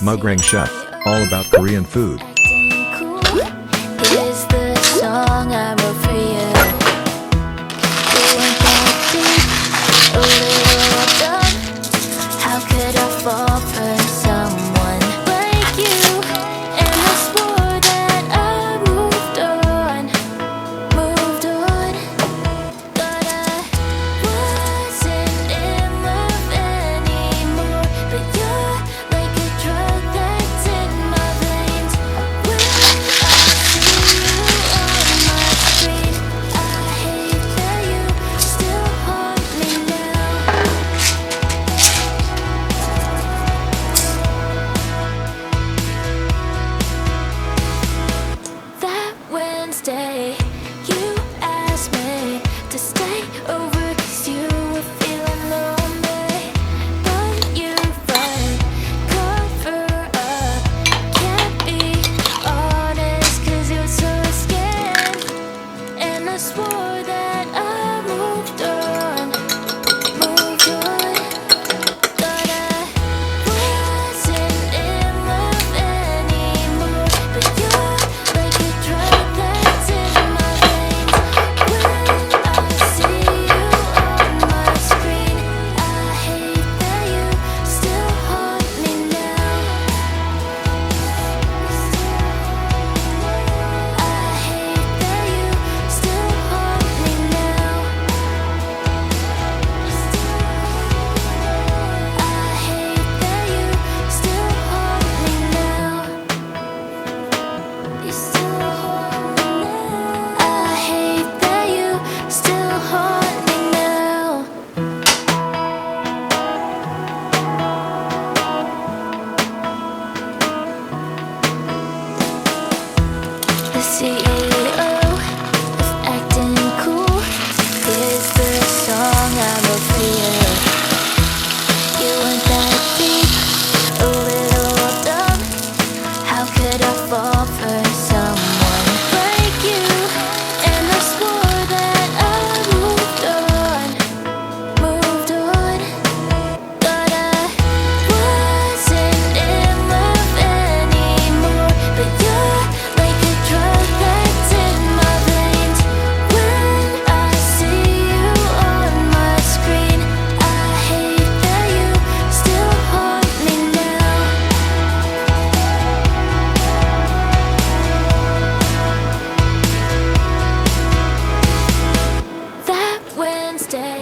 Mograng all about Korean food. Is the song I wrote for you. You ain't that deep, a little dumb. How could I fall for someone like you? And I swore that I moved on, but I wasn't in love anymore. But you're like a drug that's in my veins. When I see you on my screen, I hate that you still haunt me now. That Wednesday, you asked me to stay over 'cause you were feeling lonely. But you run, cover up, can't be honest 'cause you're so scared. And I swore that I moved on, but I wasn't in love anymore. But you're like a drug that's in my veins. When I see you on my screen, I hate that you still haunt me now. I hate that you still haunt me now. I hate that you still haunt me now. You still haunt me now. I hate that you still haunt me now. The CEO of acting cool is the song I wrote for you. You weren't that deep, a little dumb. How could I fall for someone like you? And I swore that I moved on, but I wasn't in love anymore. But you're like a drug that's in my veins. When I see you on my screen, I hate that you still haunt me now. That Wednesday.